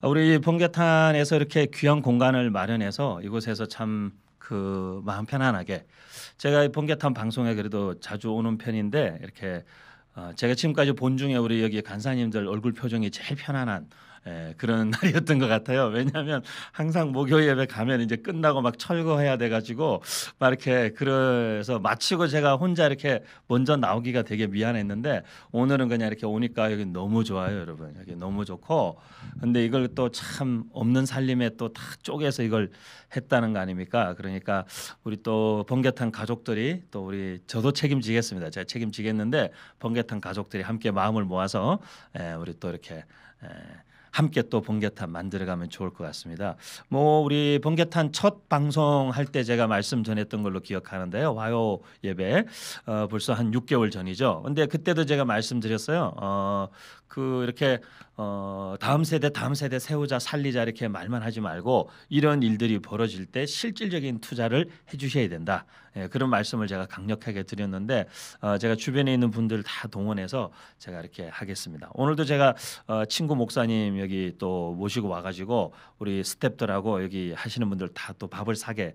우리 번개탄에서 이렇게 귀한 공간을 마련해서 이곳에서 참 마음 편안하게 제가 이 번개탄 방송에 그래도 자주 오는 편인데 이렇게 제가 지금까지 본 중에 우리 여기 간사님들 얼굴 표정이 제일 편안한 그런 날이었던 것 같아요. 왜냐하면 항상 목요 예배 가면 이제 끝나고 막 철거해야 돼 가지고 막 이렇게 그래서 마치고 제가 혼자 이렇게 먼저 나오기가 되게 미안했는데 오늘은 그냥 이렇게 오니까 여기 너무 좋아요, 여러분. 여기 너무 좋고 근데 이걸 또 참 없는 살림에 또 다 쪼개서 이걸 했다는 거 아닙니까? 그러니까 우리 또 번개탄 가족들이 또 우리 저도 책임지겠습니다. 제가 책임지겠는데 번개탄 가족들이 함께 마음을 모아서 우리 또 이렇게 함께 또 번개탄 만들어가면 좋을 것 같습니다. 뭐 우리 번개탄 첫 방송할 때 제가 말씀 전했던 걸로 기억하는데요. 화요 예배 벌써 한 6개월 전이죠. 근데 그때도 제가 말씀드렸어요. 이렇게 다음 세대 세우자 살리자 이렇게 말만 하지 말고 이런 일들이 벌어질 때 실질적인 투자를 해주셔야 된다. 그런 말씀을 제가 강력하게 드렸는데 제가 주변에 있는 분들 다 동원해서 제가 이렇게 하겠습니다. 오늘도 제가 친구 목사님 여기 또 모시고 와가지고 우리 스태프들하고 여기 하시는 분들 다 또 밥을 사게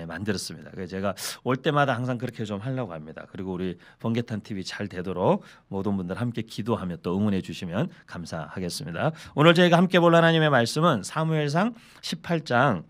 만들었습니다. 그래서 제가 올 때마다 항상 그렇게 좀 하려고 합니다. 그리고 우리 번개탄 TV 잘 되도록 모든 분들 함께 기도하며 또 응원해 주시면 감사하겠습니다. 오늘 저희가 함께 볼 하나님의 말씀은 사무엘상 18장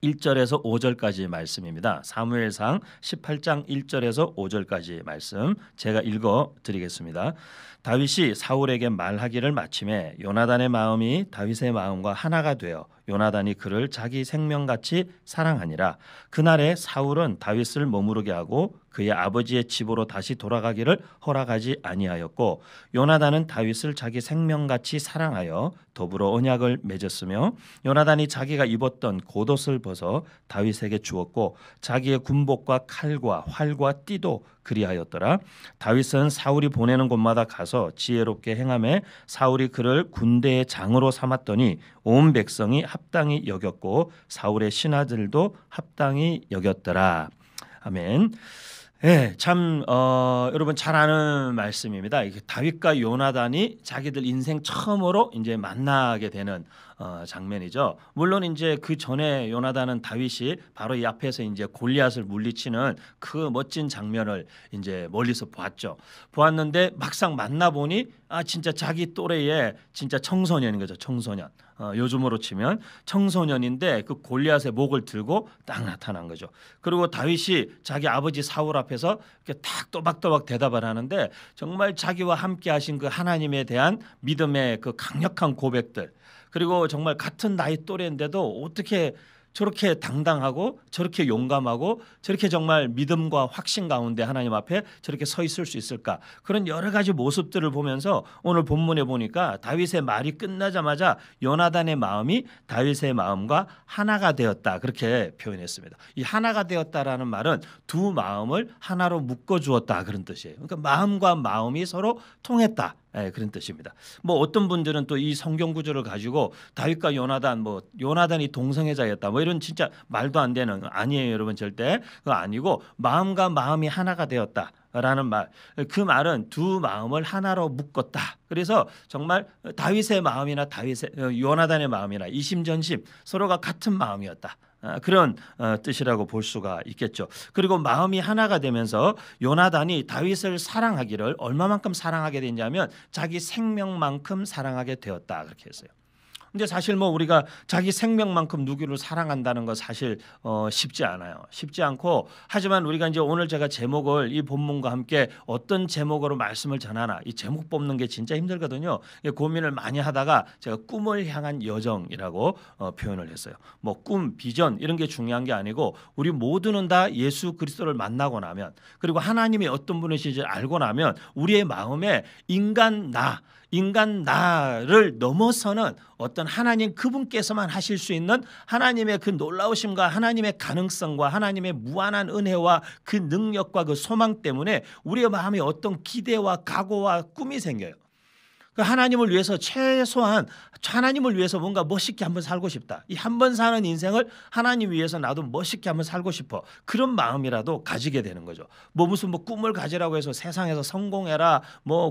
1절에서 5절까지 말씀입니다. 사무엘상 18장 1절에서 5절까지 말씀 제가 읽어 드리겠습니다. 다윗이 사울에게 말하기를 마침에 요나단의 마음이 다윗의 마음과 하나가 되어 요나단이 그를 자기 생명같이 사랑하니라. 그날에 사울은 다윗을 머무르게 하고 그의 아버지의 집으로 다시 돌아가기를 허락하지 아니하였고 요나단은 다윗을 자기 생명같이 사랑하여 더불어 언약을 맺었으며 요나단이 자기가 입었던 겉옷을 벗어 다윗에게 주었고 자기의 군복과 칼과 활과 띠도 그리하였더라. 다윗은 사울이 보내는 곳마다 가서 지혜롭게 행하며 사울이 그를 군대의 장으로 삼았더니 온 백성이 합당히 여겼고 사울의 신하들도 합당히 여겼더라. 아멘. 예, 참 여러분 잘 아는 말씀입니다. 이게 다윗과 요나단이 자기들 인생 처음으로 이제 만나게 되는 장면이죠. 물론 이제 그 전에 요나단은 다윗이 바로 이 앞에서 이제 골리앗을 물리치는 그 멋진 장면을 이제 멀리서 보았는데 막상 만나 보니 진짜 자기 또래의 진짜 청소년인 거죠. 청소년. 요즘으로 치면 청소년인데 그 골리앗의 목을 들고 딱 나타난 거죠. 그리고 다윗이 자기 아버지 사울 앞에서 이렇게 딱 또박또박 대답을 하는데 정말 자기와 함께 하신 그 하나님에 대한 믿음의 그 강력한 고백들 그리고 정말 같은 나이 또래인데도 어떻게 저렇게 당당하고 저렇게 용감하고 저렇게 정말 믿음과 확신 가운데 하나님 앞에 저렇게 서 있을 수 있을까 그런 여러 가지 모습들을 보면서 오늘 본문에 보니까 다윗의 말이 끝나자마자 요나단의 마음이 다윗의 마음과 하나가 되었다 그렇게 표현했습니다. 이 하나가 되었다라는 말은 두 마음을 하나로 묶어주었다 그런 뜻이에요. 그러니까 마음과 마음이 서로 통했다. 그런 뜻입니다. 뭐 어떤 분들은 또 이 성경 구절을 가지고 다윗과 요나단 요나단이 동성애자였다 뭐 이런 진짜 말도 안 되는 아니에요 여러분 절대 그거 아니고 마음과 마음이 하나가 되었다라는 말 그 말은 두 마음을 하나로 묶었다. 그래서 정말 다윗의 마음이나 요나단의 마음이나 이심전심 서로가 같은 마음이었다. 그런 뜻이라고 볼 수가 있겠죠. 그리고 마음이 하나가 되면서 요나단이 다윗을 사랑하기를 얼마만큼 사랑하게 됐냐면 자기 생명만큼 사랑하게 되었다 그렇게 했어요. 근데 사실 뭐 우리가 자기 생명만큼 누구를 사랑한다는 거 사실 쉽지 않아요. 쉽지 않고 하지만 우리가 이제 오늘 제가 제목을 이 본문과 함께 어떤 제목으로 말씀을 전하나 이 제목 뽑는 게 진짜 힘들거든요. 고민을 많이 하다가 제가 꿈을 향한 여정이라고 표현을 했어요. 뭐 꿈, 비전 이런 게 중요한 게 아니고 우리 모두는 다 예수 그리스도를 만나고 나면 그리고 하나님이 어떤 분이신지 알고 나면 우리의 마음에 인간 나를 넘어서는 어떤 하나님 그분께서만 하실 수 있는 하나님의 그 놀라우심과 하나님의 가능성과 하나님의 무한한 은혜와 그 능력과 그 소망 때문에 우리의 마음에 어떤 기대와 각오와 꿈이 생겨요. 하나님을 위해서 최소한 하나님을 위해서 뭔가 멋있게 한번 살고 싶다. 이 한 번 사는 인생을 하나님 위해서 나도 멋있게 한번 살고 싶어. 그런 마음이라도 가지게 되는 거죠. 무슨 꿈을 가지라고 해서 세상에서 성공해라,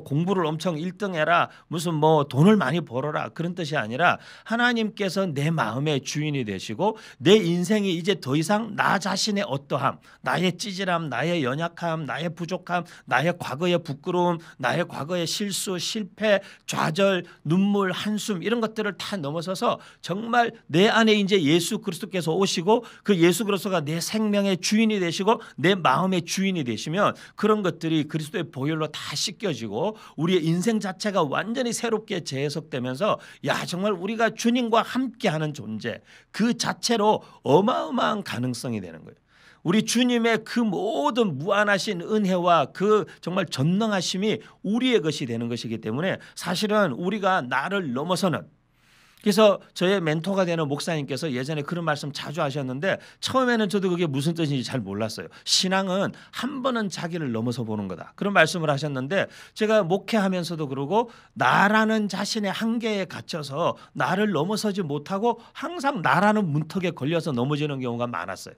공부를 엄청 1등해라, 무슨 돈을 많이 벌어라 그런 뜻이 아니라 하나님께서 내 마음의 주인이 되시고 내 인생이 이제 더 이상 나 자신의 어떠함, 나의 찌질함, 나의 연약함, 나의 부족함, 나의 과거의 부끄러움, 나의 과거의 실수, 실패, 좌절, 눈물, 한숨 이런 것들을 다 넘어서서 정말 내 안에 이제 예수 그리스도께서 오시고 그 예수 그리스도가 내 생명의 주인이 되시고 내 마음의 주인이 되시면 그런 것들이 그리스도의 보혈로 다 씻겨지고 우리의 인생 자체가 완전히 새롭게 재해석되면서 정말 우리가 주님과 함께하는 존재 그 자체로 어마어마한 가능성이 되는 거예요. 우리 주님의 그 모든 무한하신 은혜와 그 정말 전능하심이 우리의 것이 되는 것이기 때문에 사실은 우리가 나를 넘어서는, 그래서 저의 멘토가 되는 목사님께서 예전에 그런 말씀 자주 하셨는데 처음에는 저도 그게 무슨 뜻인지 잘 몰랐어요. 신앙은 한 번은 자기를 넘어서 보는 거다. 그런 말씀을 하셨는데 제가 목회하면서도 그러고 나라는 자신의 한계에 갇혀서 나를 넘어서지 못하고 항상 나라는 문턱에 걸려서 넘어지는 경우가 많았어요.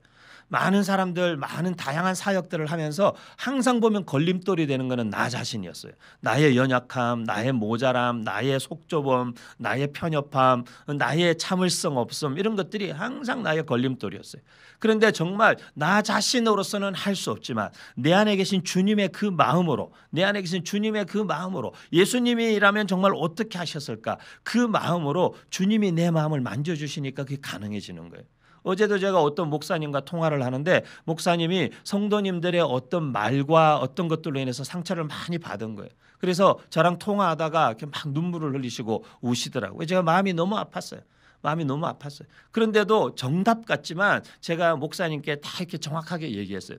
많은 사람들, 많은 다양한 사역들을 하면서 항상 보면 걸림돌이 되는 것은 나 자신이었어요. 나의 연약함, 나의 모자람, 나의 속좁음, 나의 편협함, 나의 참을성 없음 이런 것들이 항상 나의 걸림돌이었어요. 그런데 정말 나 자신으로서는 할 수 없지만 내 안에 계신 주님의 그 마음으로, 내 안에 계신 주님의 그 마음으로 예수님이라면 정말 어떻게 하셨을까? 그 마음으로 주님이 내 마음을 만져주시니까 그게 가능해지는 거예요. 어제도 제가 어떤 목사님과 통화를 하는데 목사님이 성도님들의 어떤 말과 어떤 것들로 인해서 상처를 많이 받은 거예요. 그래서 저랑 통화하다가 이렇게 막 눈물을 흘리시고 우시더라고요. 제가 마음이 너무 아팠어요. 마음이 너무 아팠어요. 그런데도 정답 같지만 제가 목사님께 다 이렇게 정확하게 얘기했어요.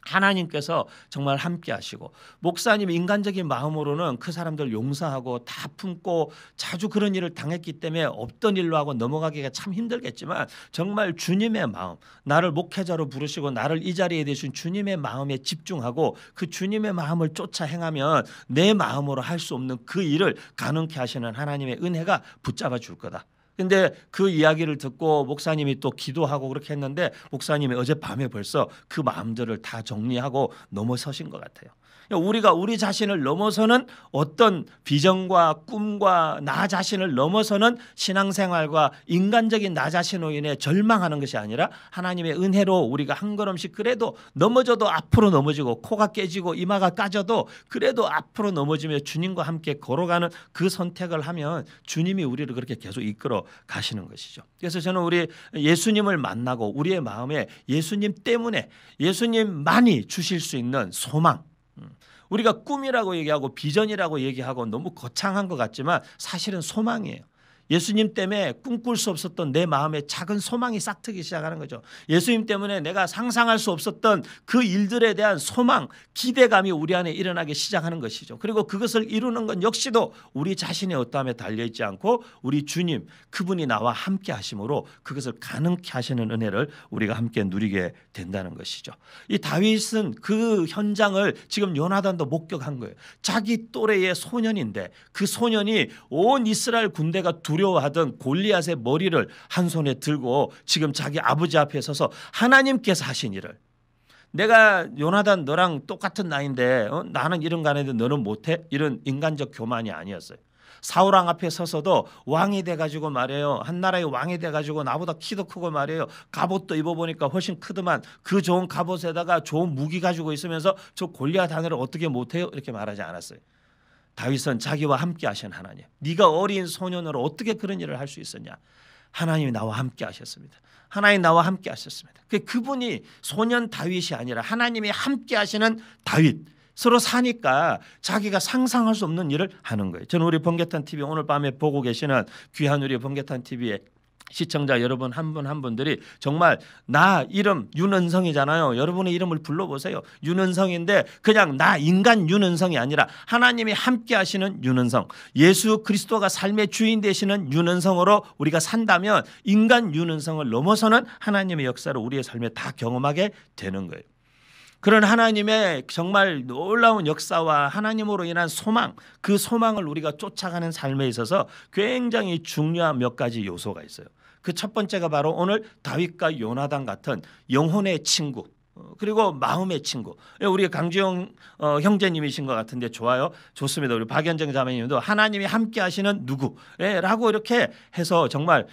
하나님께서 정말 함께 하시고 목사님 인간적인 마음으로는 그 사람들 용서하고 다 품고 자주 그런 일을 당했기 때문에 없던 일로 하고 넘어가기가 참 힘들겠지만 정말 주님의 마음, 나를 목회자로 부르시고 나를 이 자리에 대신 주님의 마음에 집중하고 그 주님의 마음을 쫓아 행하면 내 마음으로 할 수 없는 그 일을 가능케 하시는 하나님의 은혜가 붙잡아 줄 거다. 근데 그 이야기를 듣고 목사님이 또 기도하고 그렇게 했는데 목사님이 어젯밤에 벌써 그 마음들을 다 정리하고 넘어서신 것 같아요. 우리가 우리 자신을 넘어서는 어떤 비전과 꿈과 나 자신을 넘어서는 신앙생활과 인간적인 나 자신으로 인해 절망하는 것이 아니라 하나님의 은혜로 우리가 한 걸음씩 그래도 넘어져도 앞으로 넘어지고 코가 깨지고 이마가 까져도 그래도 앞으로 넘어지며 주님과 함께 걸어가는 그 선택을 하면 주님이 우리를 그렇게 계속 이끌어 가시는 것이죠. 그래서 저는 우리 예수님을 만나고 우리의 마음에 예수님 때문에 예수님만이 주실 수 있는 소망, 우리가 꿈이라고 얘기하고 비전이라고 얘기하고 너무 거창한 것 같지만 사실은 소망이에요. 예수님 때문에 꿈꿀 수 없었던 내 마음에 작은 소망이 싹트기 시작하는 거죠. 예수님 때문에 내가 상상할 수 없었던 그 일들에 대한 소망, 기대감이 우리 안에 일어나기 시작하는 것이죠. 그리고 그것을 이루는 건 역시도 우리 자신의 어떠함에 달려있지 않고 우리 주님, 그분이 나와 함께 하심으로 그것을 가능케 하시는 은혜를 우리가 함께 누리게 된다는 것이죠. 이 다윗은 그 현장을 지금 요나단도 목격한 거예요. 자기 또래의 소년인데 그 소년이 온 이스라엘 군대가 두려워하던 골리앗의 머리를 한 손에 들고 지금 자기 아버지 앞에 서서 하나님께서 하신 일을, 내가 요나단 너랑 똑같은 나이인데 나는 이런 거 안 해도 너는 못해? 이런 인간적 교만이 아니었어요. 사울왕 앞에 서서도 왕이 돼가지고 말이에요. 한 나라의 왕이 돼가지고 나보다 키도 크고 말이에요. 갑옷도 입어보니까 훨씬 크더만 그 좋은 갑옷에다가 좋은 무기 가지고 있으면서 저 골리앗 하나를 어떻게 못해요? 이렇게 말하지 않았어요. 다윗은 자기와 함께 하신 하나님, 네가 어린 소년으로 어떻게 그런 일을 할 수 있었냐? 하나님이 나와 함께 하셨습니다. 하나님 나와 함께 하셨습니다. 그분이 소년 다윗이 아니라 하나님이 함께 하시는 다윗, 서로 사니까 자기가 상상할 수 없는 일을 하는 거예요. 저는 우리 번개탄 TV 오늘 밤에 보고 계시는 귀한 우리 번개탄 TV의 시청자 여러분 한 분 한 분들이 정말 나 이름 윤은성이잖아요. 여러분의 이름을 불러보세요. 윤은성인데 그냥 나 인간 윤은성이 아니라 하나님이 함께 하시는 윤은성, 예수 그리스도가 삶의 주인 되시는 윤은성으로 우리가 산다면 인간 윤은성을 넘어서는 하나님의 역사를 우리의 삶에 다 경험하게 되는 거예요. 그런 하나님의 정말 놀라운 역사와 하나님으로 인한 소망, 그 소망을 우리가 쫓아가는 삶에 있어서 굉장히 중요한 몇 가지 요소가 있어요. 그 첫 번째가 바로 오늘 다윗과 요나단 같은 영혼의 친구, 그리고 마음의 친구. 우리 강주영 형제님이신 것 같은데 좋아요. 좋습니다. 우리 박연정 자매님도 하나님이 함께 하시는 누구라고 이렇게 해서 정말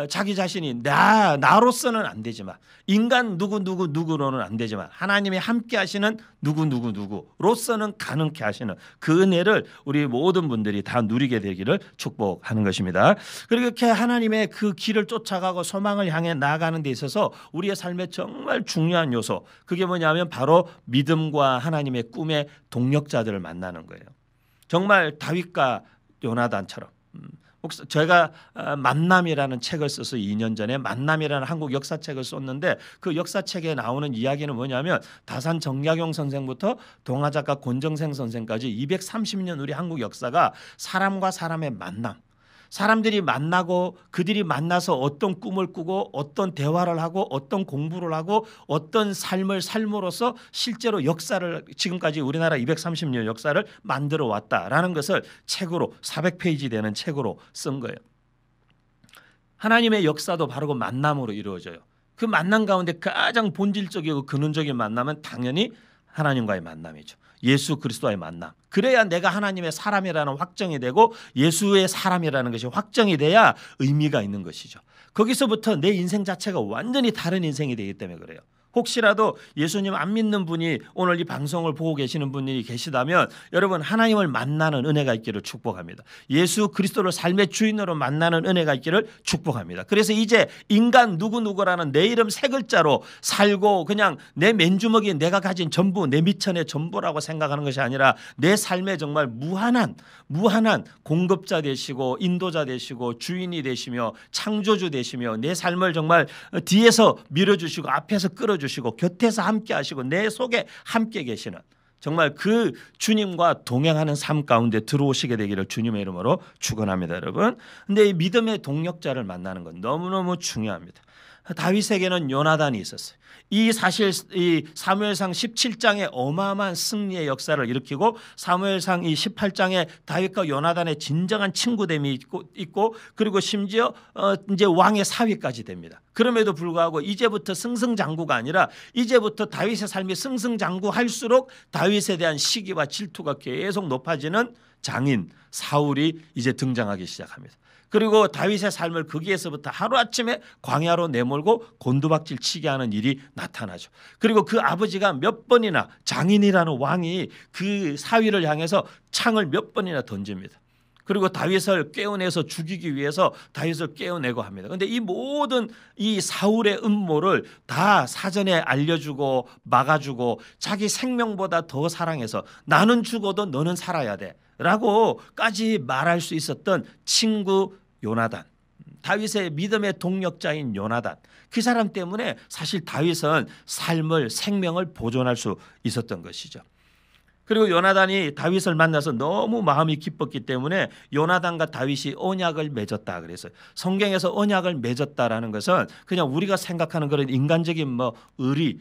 자기 자신이 나로서는 안 되지만, 인간 누구로는 안 되지만 하나님이 함께 하시는 누구로서는 가능케 하시는 그 은혜를 우리 모든 분들이 다 누리게 되기를 축복하는 것입니다. 그리고 이렇게 하나님의 그 길을 쫓아가고 소망을 향해 나아가는 데 있어서 우리의 삶에 정말 중요한 요소, 그게 뭐냐면 바로 믿음과 하나님의 꿈의 동력자들을 만나는 거예요. 정말 다윗과 요나단처럼. 제가 만남이라는 책을 써서 2년 전에 만남이라는 한국 역사책을 썼는데, 그 역사책에 나오는 이야기는 뭐냐면 다산 정약용 선생부터 동화작가 권정생 선생까지 230년 우리 한국 역사가 사람과 사람의 만남, 사람들이 만나고 그들이 만나서 어떤 꿈을 꾸고 어떤 대화를 하고 어떤 공부를 하고 어떤 삶을 삶으로써 실제로 역사를, 지금까지 우리나라 230년 역사를 만들어 왔다라는 것을 책으로 400페이지 되는 책으로 쓴 거예요. 하나님의 역사도 바로 그 만남으로 이루어져요. 그 만남 가운데 가장 본질적이고 근원적인 만남은 당연히 하나님과의 만남이죠. 예수 그리스도와의 만남. 그래야 내가 하나님의 사람이라는 확정이 되고 예수의 사람이라는 것이 확정이 돼야 의미가 있는 것이죠. 거기서부터 내 인생 자체가 완전히 다른 인생이 되기 때문에 그래요. 혹시라도 예수님 안 믿는 분이 오늘 이 방송을 보고 계시는 분이 계시다면 여러분, 하나님을 만나는 은혜가 있기를 축복합니다. 예수 그리스도를 삶의 주인으로 만나는 은혜가 있기를 축복합니다. 그래서 이제 인간 누구라는 내 이름 세 글자로 살고 그냥 내 맨주먹이 내가 가진 전부, 내 미천의 전부라고 생각하는 것이 아니라 내 삶에 정말 무한한 공급자 되시고 인도자 되시고 주인이 되시며 창조주 되시며 내 삶을 정말 뒤에서 밀어주시고 앞에서 끌어주시고 곁에서 함께 하시고 내 속에 함께 계시는 정말 그 주님과 동행하는 삶 가운데 들어오시게 되기를 주님의 이름으로 축원합니다, 여러분. 근데 이 믿음의 동력자를 만나는 건 너무너무 중요합니다. 다윗에게는 요나단이 있었어요. 이 사실 이 사무엘상 17장의 어마어마한 승리의 역사를 일으키고 사무엘상 이 18장에 다윗과 요나단의 진정한 친구됨이 있고 그리고 심지어 이제 왕의 사위까지 됩니다. 그럼에도 불구하고 이제부터 승승장구가 아니라 이제부터 다윗의 삶이 승승장구할수록 다윗에 대한 시기와 질투가 계속 높아지는 장인 사울이 이제 등장하기 시작합니다. 그리고 다윗의 삶을 거기에서부터 하루아침에 광야로 내몰고 곤두박질 치게 하는 일이 나타나죠. 그리고 그 아버지가 몇 번이나 장인이라는 왕이 그 사위를 향해서 창을 몇 번이나 던집니다. 그리고 다윗을 깨어내서 죽이기 위해서 다윗을 깨어내고 합니다. 그런데 이 모든 이 사울의 음모를 다 사전에 알려주고 막아주고 자기 생명보다 더 사랑해서 나는 죽어도 너는 살아야 돼 라고까지 말할 수 있었던 친구 요나단, 다윗의 믿음의 동력자인 요나단, 그 사람 때문에 사실 다윗은 생명을 보존할 수 있었던 것이죠. 그리고 요나단이 다윗을 만나서 너무 마음이 기뻤기 때문에 요나단과 다윗이 언약을 맺었다 그랬어요. 성경에서 언약을 맺었다라는 것은 그냥 우리가 생각하는 그런 인간적인 의리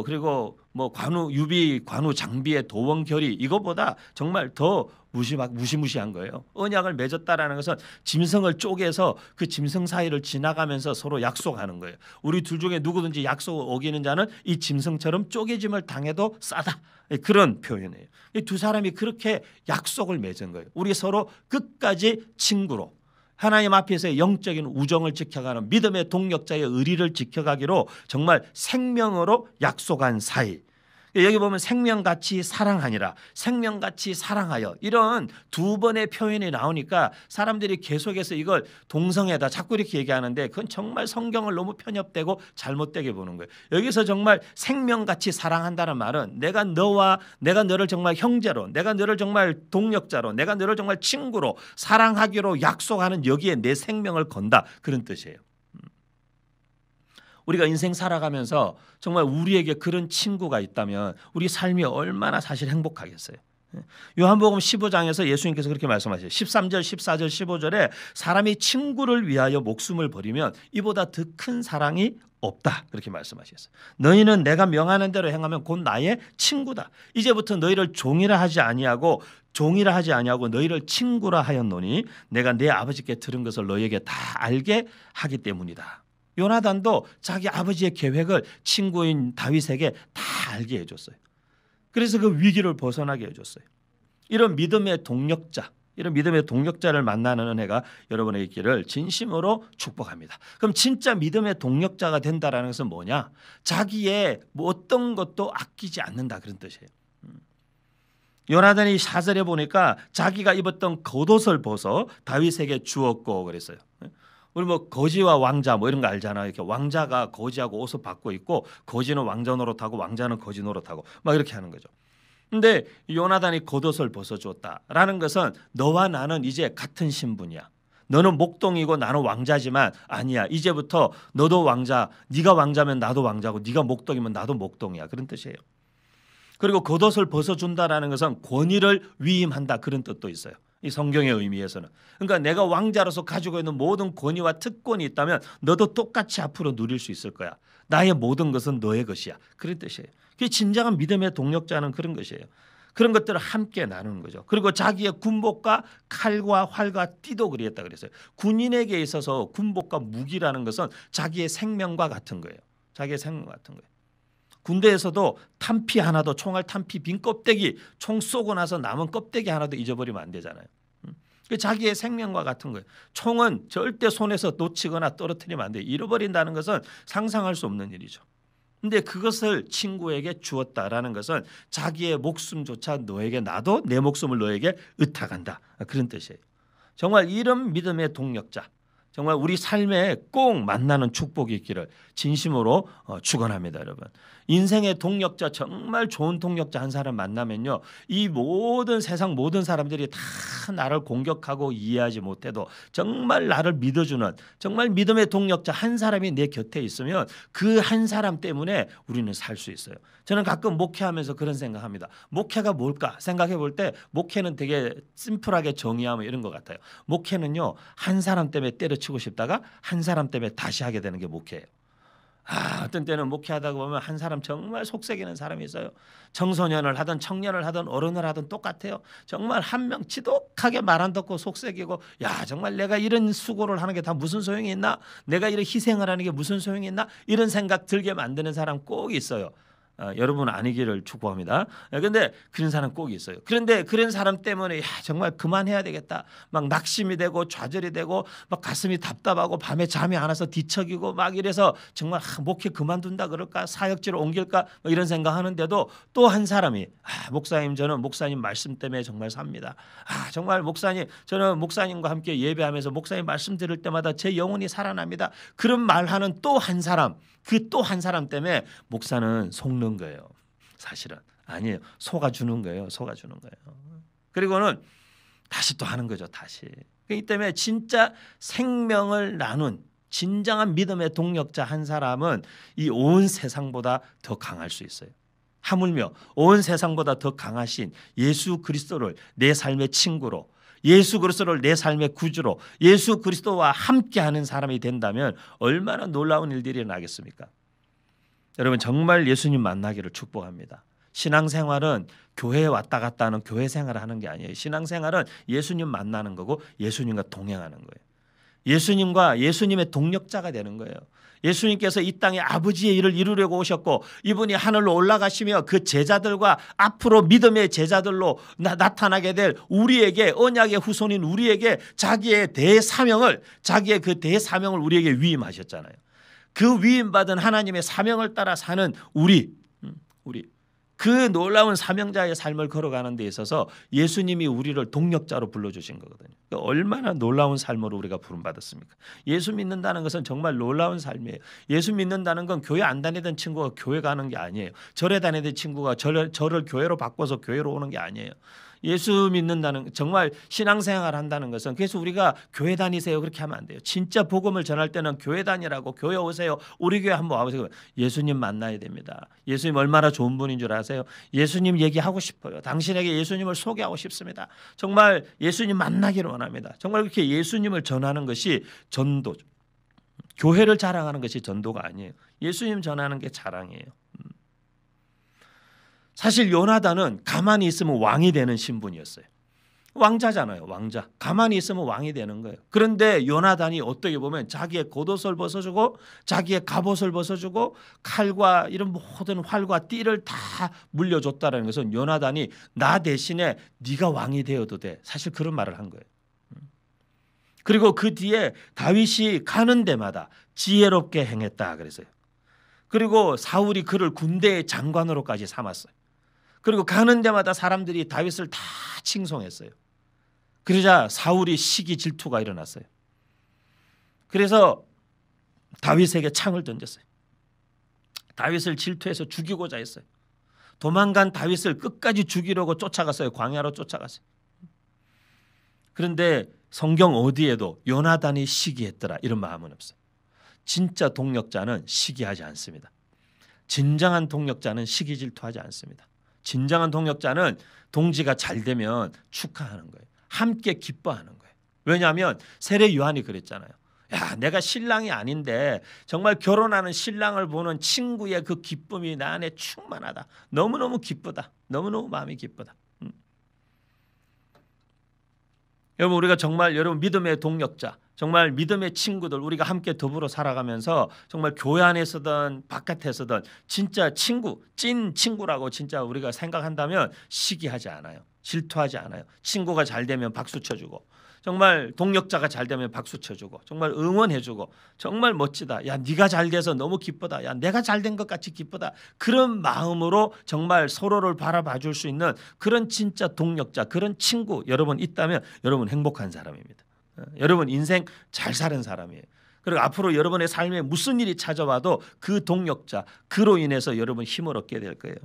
그리고 유비 관우 장비의 도원 결의 이거보다 정말 더 무시무시한 거예요. 언약을 맺었다라는 것은 짐승을 쪼개서 그 짐승 사이를 지나가면서 서로 약속하는 거예요. 우리 둘 중에 누구든지 약속을 어기는 자는 이 짐승처럼 쪼개짐을 당해도 싸다. 그런 표현이에요. 이 두 사람이 그렇게 약속을 맺은 거예요. 우리 서로 끝까지 친구로 하나님 앞에서의 영적인 우정을 지켜가는 믿음의 동력자의 의리를 지켜가기로 정말 생명으로 약속한 사이. 여기 보면 생명같이 사랑하니라, 생명같이 사랑하여, 이런 두 번의 표현이 나오니까 사람들이 계속해서 이걸 동성애다 자꾸 이렇게 얘기하는데 그건 정말 성경을 너무 편협되고 잘못되게 보는 거예요. 여기서 정말 생명같이 사랑한다는 말은 내가 너를 정말 형제로, 내가 너를 정말 동력자로, 내가 너를 정말 친구로 사랑하기로 약속하는 여기에 내 생명을 건다, 그런 뜻이에요. 우리가 인생 살아가면서 정말 우리에게 그런 친구가 있다면 우리 삶이 얼마나 사실 행복하겠어요. 요한복음 15장에서 예수님께서 그렇게 말씀하세요. 13절, 14절, 15절에 사람이 친구를 위하여 목숨을 버리면 이보다 더 큰 사랑이 없다 그렇게 말씀하셨어요. 너희는 내가 명하는 대로 행하면 곧 나의 친구다. 이제부터 너희를 종이라 하지 아니하고 너희를 친구라 하였노니 내가 내 아버지께 들은 것을 너희에게 다 알게 하기 때문이다. 요나단도 자기 아버지의 계획을 친구인 다윗에게 다 알게 해줬어요. 그래서 그 위기를 벗어나게 해줬어요. 이런 믿음의 동력자를 만나는 은혜가 여러분에게 있기를 진심으로 축복합니다. 그럼 진짜 믿음의 동력자가 된다는 것은 뭐냐? 자기의 어떤 것도 아끼지 않는다 그런 뜻이에요. 요나단이 4절에 보니까 자기가 입었던 겉옷을 벗어 다윗에게 주었고 그랬어요. 우리 뭐 거지와 왕자 뭐 이런 거 알잖아요. 이렇게 왕자가 거지하고 옷을 받고 있고 거지는 왕자 노릇하고 왕자는 거지 노릇하고 막 이렇게 하는 거죠. 근데 요나단이 겉옷을 벗어줬다라는 것은 너와 나는 이제 같은 신분이야. 너는 목동이고 나는 왕자지만 아니야. 이제부터 너도 왕자, 네가 왕자면 나도 왕자고 네가 목동이면 나도 목동이야. 그런 뜻이에요. 그리고 겉옷을 벗어준다라는 것은 권위를 위임한다 그런 뜻도 있어요. 이 성경의 의미에서는. 그러니까 내가 왕자로서 가지고 있는 모든 권위와 특권이 있다면 너도 똑같이 앞으로 누릴 수 있을 거야. 나의 모든 것은 너의 것이야. 그런 뜻이에요. 그게 진정한 믿음의 동력자는 그런 것이에요. 그런 것들을 함께 나누는 거죠. 그리고 자기의 군복과 칼과 활과 띠도 그랬다 그랬어요. 군인에게 있어서 군복과 무기라는 것은 자기의 생명과 같은 거예요. 자기의 생명과 같은 거예요. 군대에서도 탄피 하나도 총알 탄피 빈 껍데기 총 쏘고 나서 남은 껍데기 하나도 잊어버리면 안 되잖아요. 자기의 생명과 같은 거예요. 총은 절대 손에서 놓치거나 떨어뜨리면 안 돼요. 잃어버린다는 것은 상상할 수 없는 일이죠. 근데 그것을 친구에게 주었다라는 것은 자기의 목숨조차 너에게 나도 내 목숨을 너에게 의탁한다. 그런 뜻이에요. 정말 이런 믿음의 동력자 정말 우리 삶에 꼭 만나는 축복이 있기를 진심으로 축원합니다. 여러분. 인생의 동력자 정말 좋은 동력자 한 사람 만나면요. 이 모든 세상 모든 사람들이 다 나를 공격하고 이해하지 못해도 정말 나를 믿어주는 정말 믿음의 동력자 한 사람이 내 곁에 있으면 그 한 사람 때문에 우리는 살 수 있어요. 저는 가끔 목회하면서 그런 생각합니다. 목회가 뭘까 생각해 볼 때 목회는 되게 심플하게 정의하면 이런 것 같아요. 목회는요. 한 사람 때문에 때려치고 싶다가 한 사람 때문에 다시 하게 되는 게 목회예요. 어떤 때는 목회하다 보면 한 사람 정말 속썩이는 사람이 있어요. 청소년을 하든 청년을 하든 어른을 하든 똑같아요. 정말 한 명 지독하게 말 안 듣고 속썩이고 야 정말 내가 이런 수고를 하는 게 다 무슨 소용이 있나? 내가 이런 희생을 하는 게 무슨 소용이 있나? 이런 생각 들게 만드는 사람 꼭 있어요. 여러분 아니기를 축복합니다. 그런데 그런 사람 꼭 있어요. 그런데 그런 사람 때문에 야, 정말 그만해야 되겠다. 막 낙심이 되고 좌절이 되고 막 가슴이 답답하고 밤에 잠이 안 와서 뒤척이고 막 이래서 정말 목회 그만둔다 그럴까 사역지로 옮길까 이런 생각하는데도 또 한 사람이 목사님 저는 목사님 말씀 때문에 정말 삽니다. 정말 목사님 저는 목사님과 함께 예배하면서 목사님 말씀 들을 때마다 제 영혼이 살아납니다. 그런 말하는 또 한 사람 그 또 한 사람 때문에 목사는 속는 거예요. 사실은 아니에요. 속아주는 거예요. 속아주는 거예요. 그리고는 다시 또 하는 거죠. 다시. 그렇기 때문에 진짜 생명을 나눈 진정한 믿음의 동력자 한 사람은 이 온 세상보다 더 강할 수 있어요. 하물며 온 세상보다 더 강하신 예수 그리스도를 내 삶의 친구로 예수 그리스도를 내 삶의 구주로 예수 그리스도와 함께하는 사람이 된다면 얼마나 놀라운 일들이 나겠습니까? 여러분 정말 예수님 만나기를 축복합니다. 신앙생활은 교회에 왔다 갔다 하는 교회 생활을 하는 게 아니에요. 신앙생활은 예수님 만나는 거고 예수님과 동행하는 거예요. 예수님과 예수님의 동력자가 되는 거예요. 예수님께서 이 땅에 아버지의 일을 이루려고 오셨고 이분이 하늘로 올라가시며 그 제자들과 앞으로 믿음의 제자들로 나타나게 될 우리에게 언약의 후손인 우리에게 자기의 대사명을 우리에게 위임하셨잖아요. 그 위임받은 하나님의 사명을 따라 사는 우리 그 놀라운 사명자의 삶을 걸어가는 데 있어서 예수님이 우리를 동력자로 불러주신 거거든요. 얼마나 놀라운 삶으로 우리가 부름받았습니까? 예수 믿는다는 것은 정말 놀라운 삶이에요. 예수 믿는다는 건 교회 안 다니던 친구가 교회 가는 게 아니에요. 절에 다니던 친구가 저를 교회로 바꿔서 교회로 오는 게 아니에요. 예수 믿는다는 정말 신앙생활 한다는 것은 그래서 우리가 교회 다니세요 그렇게 하면 안 돼요. 진짜 복음을 전할 때는 교회 다니라고 교회 오세요. 우리 교회 한번 와보세요. 예수님 만나야 됩니다. 예수님 얼마나 좋은 분인 줄 아세요? 예수님 얘기하고 싶어요. 당신에게 예수님을 소개하고 싶습니다. 정말 예수님 만나기를 원합니다. 정말 그렇게 예수님을 전하는 것이 전도죠. 교회를 자랑하는 것이 전도가 아니에요. 예수님 전하는 게 자랑이에요. 사실 요나단은 가만히 있으면 왕이 되는 신분이었어요. 왕자잖아요. 왕자. 가만히 있으면 왕이 되는 거예요. 그런데 요나단이 어떻게 보면 자기의 겉옷을 벗어주고 자기의 갑옷을 벗어주고 칼과 이런 모든 활과 띠를 다 물려줬다는 것은 요나단이 나 대신에 네가 왕이 되어도 돼. 사실 그런 말을 한 거예요. 그리고 그 뒤에 다윗이 가는 데마다 지혜롭게 행했다 그랬어요. 그리고 사울이 그를 군대의 장관으로까지 삼았어요. 그리고 가는 데마다 사람들이 다윗을 다 칭송했어요. 그러자 사울이 시기 질투가 일어났어요. 그래서 다윗에게 창을 던졌어요. 다윗을 질투해서 죽이고자 했어요. 도망간 다윗을 끝까지 죽이려고 쫓아갔어요. 광야로 쫓아갔어요. 그런데 성경 어디에도 요나단이 시기했더라 이런 마음은 없어요. 진짜 동력자는 시기하지 않습니다. 진정한 동력자는 시기 질투하지 않습니다. 진정한 동력자는 동지가 잘 되면 축하하는 거예요. 함께 기뻐하는 거예요. 왜냐하면 세례 요한이 그랬잖아요. 야, 내가 신랑이 아닌데 정말 결혼하는 신랑을 보는 친구의 그 기쁨이 나 안에 충만하다. 너무너무 기쁘다. 너무너무 마음이 기쁘다. 여러분 우리가 정말 여러분 믿음의 동력자 정말 믿음의 친구들 우리가 함께 더불어 살아가면서 정말 교회 안에서든 바깥에서든 진짜 친구 찐 친구라고 진짜 우리가 생각한다면 시기하지 않아요. 질투하지 않아요. 친구가 잘 되면 박수 쳐주고 정말 동력자가 잘 되면 박수 쳐주고 정말 응원해주고 정말 멋지다. 야 네가 잘 돼서 너무 기쁘다. 야 내가 잘 된 것 같이 기쁘다. 그런 마음으로 정말 서로를 바라봐 줄 수 있는 그런 진짜 동력자 그런 친구 여러분 있다면 여러분 행복한 사람입니다. 여러분 인생 잘 사는 사람이에요. 그리고 앞으로 여러분의 삶에 무슨 일이 찾아와도 그 동력자 그로 인해서 여러분 힘을 얻게 될 거예요.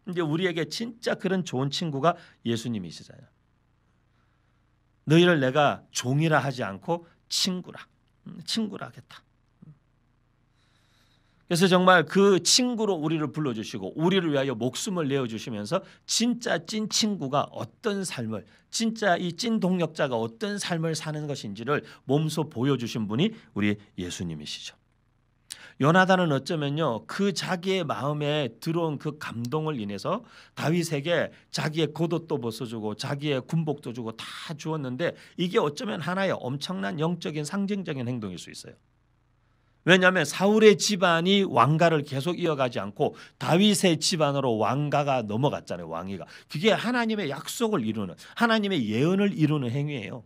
이제 우리에게 진짜 그런 좋은 친구가 예수님이시잖아요. 너희를 내가 종이라 하지 않고 친구라 하겠다. 그래서 정말 그 친구로 우리를 불러주시고 우리를 위하여 목숨을 내어주시면서 진짜 찐 친구가 어떤 삶을 진짜 이 찐 동력자가 어떤 삶을 사는 것인지를 몸소 보여주신 분이 우리 예수님이시죠. 요나단은 어쩌면요 그 자기의 마음에 들어온 그 감동을 인해서 다윗에게 자기의 겉옷도 벗어주고 자기의 군복도 주고 다 주었는데 이게 어쩌면 하나의 엄청난 영적인 상징적인 행동일 수 있어요. 왜냐하면 사울의 집안이 왕가를 계속 이어가지 않고 다윗의 집안으로 왕가가 넘어갔잖아요. 왕위가. 그게 하나님의 약속을 이루는 하나님의 예언을 이루는 행위예요.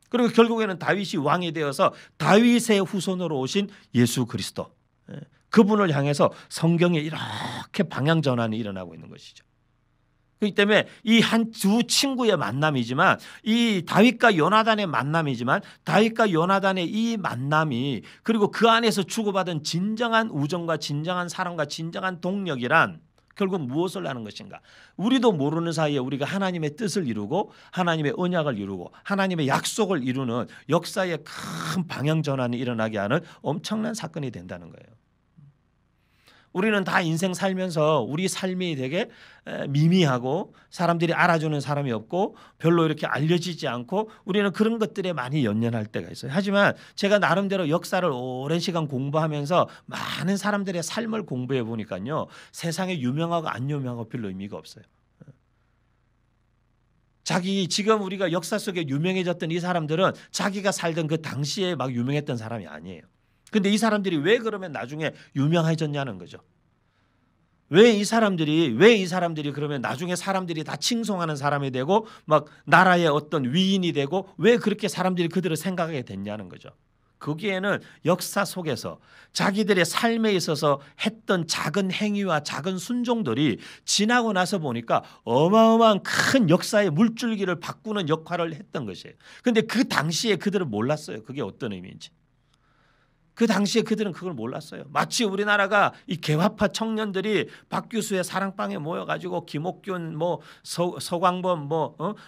그리고 결국에는 다윗이 왕이 되어서 다윗의 후손으로 오신 예수 그리스도 그분을 향해서 성경에 이렇게 방향 전환이 일어나고 있는 것이죠. 그렇기 때문에 이 한 두 친구의 만남이지만 이 다윗과 요나단의 만남이지만 다윗과 요나단의 이 만남이 그리고 그 안에서 주고받은 진정한 우정과 진정한 사랑과 진정한 동력이란 결국 무엇을 하는 것인가? 우리도 모르는 사이에 우리가 하나님의 뜻을 이루고 하나님의 언약을 이루고 하나님의 약속을 이루는 역사의 큰 방향 전환이 일어나게 하는 엄청난 사건이 된다는 거예요. 우리는 다 인생 살면서 우리 삶이 되게 미미하고 사람들이 알아주는 사람이 없고 별로 이렇게 알려지지 않고 우리는 그런 것들에 많이 연연할 때가 있어요. 하지만 제가 나름대로 역사를 오랜 시간 공부하면서 많은 사람들의 삶을 공부해 보니까요. 세상에 유명하고 안 유명하고 별로 의미가 없어요. 자기 지금 우리가 역사 속에 유명해졌던 이 사람들은 자기가 살던 그 당시에 막 유명했던 사람이 아니에요. 근데 이 사람들이 왜 그러면 나중에 유명해졌냐는 거죠. 왜 이 사람들이 그러면 나중에 사람들이 다 칭송하는 사람이 되고 막 나라의 어떤 위인이 되고 왜 그렇게 사람들이 그들을 생각하게 됐냐는 거죠. 거기에는 역사 속에서 자기들의 삶에 있어서 했던 작은 행위와 작은 순종들이 지나고 나서 보니까 어마어마한 큰 역사의 물줄기를 바꾸는 역할을 했던 것이에요. 그런데 그 당시에 그들은 몰랐어요. 그게 어떤 의미인지. 그 당시에 그들은 그걸 몰랐어요. 마치 우리나라가 이 개화파 청년들이 박 교수의 사랑방에 모여가지고 김옥균, 서광범,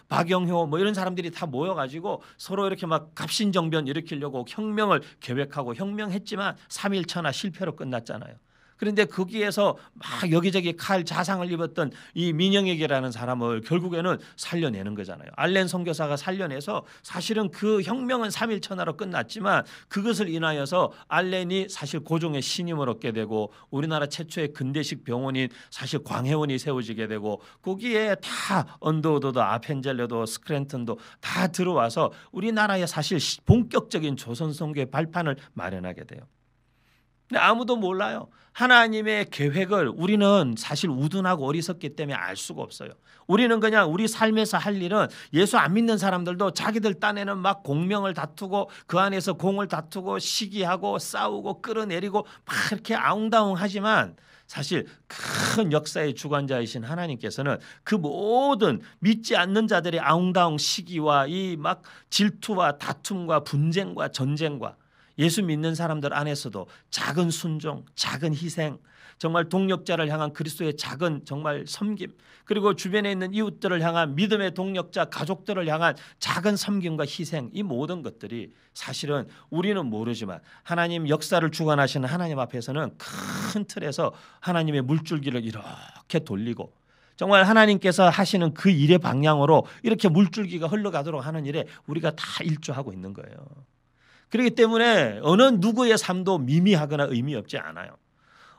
박영효 이런 사람들이 다 모여가지고 서로 이렇게 막 갑신정변 일으키려고 혁명을 계획하고 혁명했지만 3일 천하 실패로 끝났잖아요. 그런데 거기에서 막 여기저기 칼 자상을 입었던 이 민영익이라는 사람을 결국에는 살려내는 거잖아요. 알렌 선교사가 살려내서 사실은 그 혁명은 3일 천하로 끝났지만 그것을 인하여서 알렌이 사실 고종의 신임을 얻게 되고 우리나라 최초의 근대식 병원인 사실 광해원이 세워지게 되고 거기에 다 언더우드도 아펜젤러도 스크랜턴도 다 들어와서 우리나라의 사실 본격적인 조선 선교의 발판을 마련하게 돼요. 근데 아무도 몰라요. 하나님의 계획을 우리는 사실 우둔하고 어리석기 때문에 알 수가 없어요. 우리는 그냥 우리 삶에서 할 일은 예수 안 믿는 사람들도 자기들 딴에는 막 공명을 다투고 그 안에서 공을 다투고 시기하고 싸우고 끌어내리고 막 이렇게 아웅다웅하지만 사실 큰 역사의 주관자이신 하나님께서는 그 모든 믿지 않는 자들의 아웅다웅 시기와 이 막 질투와 다툼과 분쟁과 전쟁과 예수 믿는 사람들 안에서도 작은 순종, 작은 희생, 정말 동력자를 향한 그리스도의 작은 정말 섬김, 그리고 주변에 있는 이웃들을 향한 믿음의 동력자 가족들을 향한 작은 섬김과 희생, 이 모든 것들이 사실은 우리는 모르지만 하나님 역사를 주관하시는 하나님 앞에서는 큰 틀에서 하나님의 물줄기를 이렇게 돌리고 정말 하나님께서 하시는 그 일의 방향으로 이렇게 물줄기가 흘러가도록 하는 일에 우리가 다 일조하고 있는 거예요. 그렇기 때문에 어느 누구의 삶도 미미하거나 의미 없지 않아요.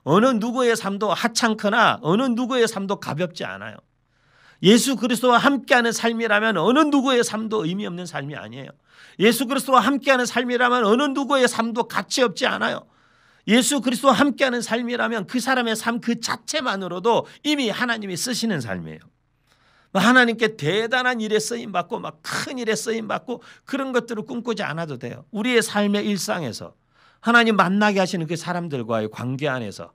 어느 누구의 삶도 하찮거나 어느 누구의 삶도 가볍지 않아요. 예수 그리스도와 함께하는 삶이라면 어느 누구의 삶도 의미 없는 삶이 아니에요. 예수 그리스도와 함께하는 삶이라면 어느 누구의 삶도 가치 없지 않아요. 예수 그리스도와 함께하는 삶이라면 그 사람의 삶 그 자체만으로도 이미 하나님이 쓰시는 삶이에요. 하나님께 대단한 일에 쓰임받고 막 큰 일에 쓰임받고 그런 것들을 꿈꾸지 않아도 돼요. 우리의 삶의 일상에서 하나님 만나게 하시는 그 사람들과의 관계 안에서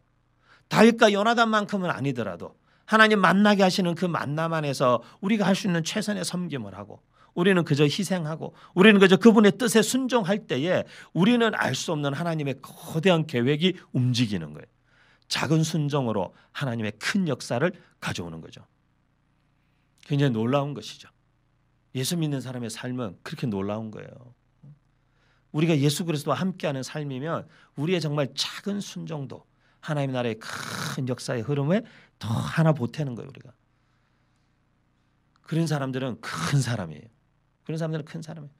다윗과 요나단만큼은 아니더라도 하나님 만나게 하시는 그 만남 안에서 우리가 할 수 있는 최선의 섬김을 하고 우리는 그저 희생하고 우리는 그저 그분의 뜻에 순종할 때에 우리는 알 수 없는 하나님의 거대한 계획이 움직이는 거예요. 작은 순종으로 하나님의 큰 역사를 가져오는 거죠. 굉장히 놀라운 것이죠. 예수 믿는 사람의 삶은 그렇게 놀라운 거예요. 우리가 예수 그리스도와 함께하는 삶이면 우리의 정말 작은 순종도 하나님의 나라의 큰 역사의 흐름에 더 하나 보태는 거예요. 우리가. 그런 사람들은 큰 사람이에요. 그런 사람들은 큰 사람이에요.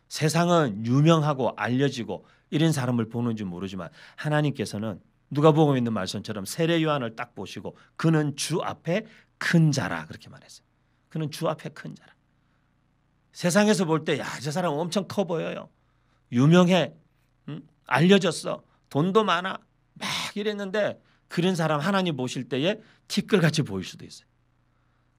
세상은 유명하고 알려지고 이런 사람을 보는 줄 모르지만 하나님께서는 누가복음에 있는 말씀처럼 세례 요한을 딱 보시고 그는 주 앞에 큰 자라 그렇게 말했어요. 그는 주 앞에 큰 자라. 세상에서 볼 때 야, 저 사람 엄청 커 보여요. 유명해. 알려졌어. 돈도 많아. 막 이랬는데 그런 사람 하나님 보실 때에 티끌같이 보일 수도 있어요.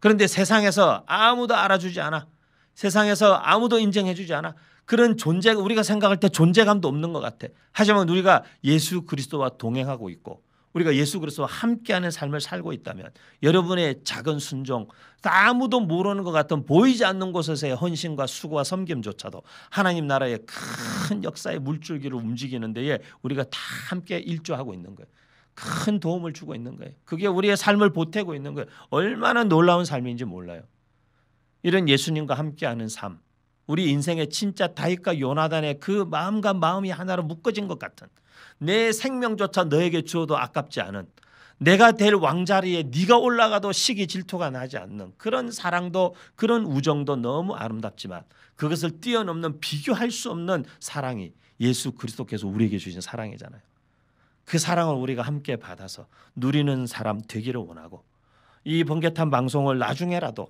그런데 세상에서 아무도 알아주지 않아. 세상에서 아무도 인정해 주지 않아. 그런 존재 우리가 생각할 때 존재감도 없는 것 같아. 하지만 우리가 예수 그리스도와 동행하고 있고 우리가 예수 그리스도와 함께하는 삶을 살고 있다면 여러분의 작은 순종 아무도 모르는 것 같은 보이지 않는 곳에서의 헌신과 수고와 섬김조차도 하나님 나라의 큰 역사의 물줄기를 움직이는 데에 우리가 다 함께 일조하고 있는 거예요. 큰 도움을 주고 있는 거예요. 그게 우리의 삶을 보태고 있는 거예요. 얼마나 놀라운 삶인지 몰라요. 이런 예수님과 함께하는 삶, 우리 인생의 진짜 다윗과 요나단의 그 마음과 마음이 하나로 묶어진 것 같은 내 생명조차 너에게 주어도 아깝지 않은 내가 될 왕자리에 네가 올라가도 시기 질투가 나지 않는 그런 사랑도 그런 우정도 너무 아름답지만 그것을 뛰어넘는 비교할 수 없는 사랑이 예수 그리스도께서 우리에게 주신 사랑이잖아요. 그 사랑을 우리가 함께 받아서 누리는 사람 되기를 원하고 이 번개탄 방송을 나중에라도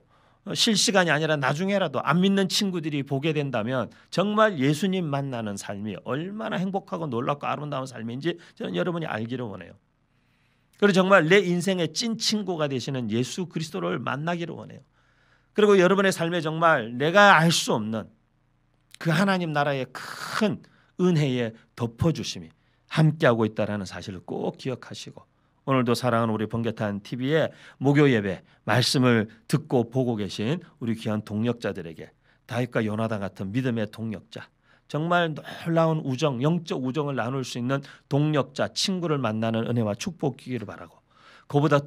실시간이 아니라 나중에라도 안 믿는 친구들이 보게 된다면 정말 예수님 만나는 삶이 얼마나 행복하고 놀랍고 아름다운 삶인지 저는 여러분이 알기를 원해요. 그리고 정말 내 인생의 찐 친구가 되시는 예수 그리스도를 만나기를 원해요. 그리고 여러분의 삶에 정말 내가 알 수 없는 그 하나님 나라의 큰 은혜의 덮어주심이 함께하고 있다는 사실을 꼭 기억하시고 오늘도 사랑하는 우리 번개탄 TV의 목요 예배 말씀을 듣고 보고 계신 우리 귀한 동력자들에게 다윗과 요나단 같은 믿음의 동력자 정말 놀라운 우정, 영적 우정을 나눌 수 있는 동력자, 친구를 만나는 은혜와 축복이기를 바라고, 그보다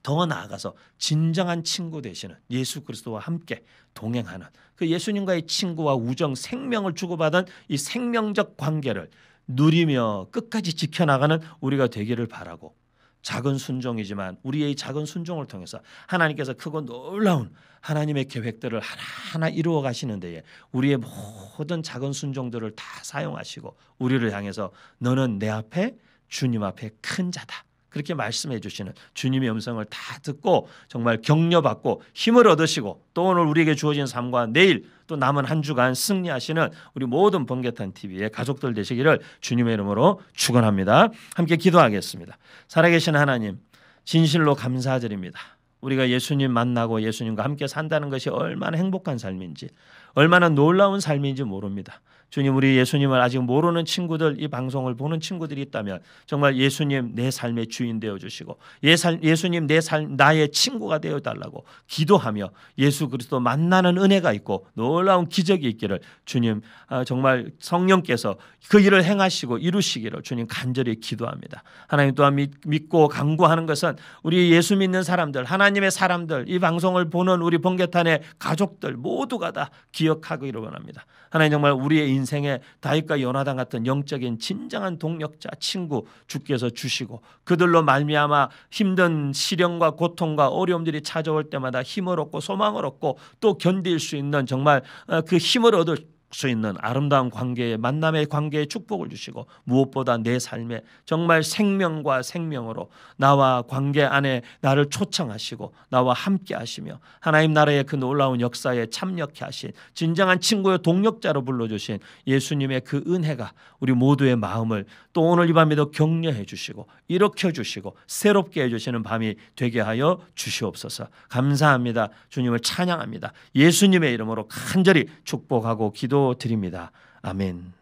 더 나아가서 진정한 친구 되시는 예수 그리스도와 함께 동행하는 그 예수님과의 친구와 우정, 생명을 주고받은 이 생명적 관계를 누리며 끝까지 지켜나가는 우리가 되기를 바라고, 작은 순종이지만 우리의 작은 순종을 통해서 하나님께서 크고 놀라운 하나님의 계획들을 하나하나 이루어 가시는 데에 우리의 모든 작은 순종들을 다 사용하시고 우리를 향해서 너는 내 앞에 주님 앞에 큰 자다, 그렇게 말씀해 주시는 주님의 음성을 다 듣고 정말 격려받고 힘을 얻으시고, 또 오늘 우리에게 주어진 삶과 내일 또 남은 한 주간 승리하시는 우리 모든 번개탄 TV의 가족들 되시기를 주님의 이름으로 축원합니다. 함께 기도하겠습니다. 살아계신 하나님, 진실로 감사드립니다. 우리가 예수님 만나고 예수님과 함께 산다는 것이 얼마나 행복한 삶인지, 얼마나 놀라운 삶인지 모릅니다. 주님, 우리 예수님을 아직 모르는 친구들, 이 방송을 보는 친구들이 있다면 정말 예수님 내 삶의 주인 되어주시고 예수님 나의 친구가 되어달라고 기도하며 예수 그리스도 만나는 은혜가 있고 놀라운 기적이 있기를 주님, 정말 성령께서 그 일을 행하시고 이루시기를 주님 간절히 기도합니다. 하나님 또한 믿고 간구하는 것은 우리 예수 믿는 사람들, 하나님의 사람들, 이 방송을 보는 우리 번개탄의 가족들 모두가 다 기억하기를 원합니다. 하나님, 정말 우리의 인생에 다윗과 요나단 같은 영적인 진정한 동력자, 친구 주께서 주시고 그들로 말미암아 힘든 시련과 고통과 어려움들이 찾아올 때마다 힘을 얻고 소망을 얻고 또 견딜 수 있는 정말 그 힘을 얻을 수 있는 아름다운 관계의 만남의 관계에 축복을 주시고, 무엇보다 내 삶에 정말 생명과 생명으로 나와 관계 안에 나를 초청하시고 나와 함께 하시며 하나님 나라의 그 놀라운 역사에 참여케 하신 진정한 친구의 동력자로 불러주신 예수님의 그 은혜가 우리 모두의 마음을 또 오늘 이 밤에도 격려해 주시고 일으켜 주시고 새롭게 해주시는 밤이 되게 하여 주시옵소서. 감사합니다. 주님을 찬양합니다. 예수님의 이름으로 간절히 축복하고 기도드립니다. 아멘.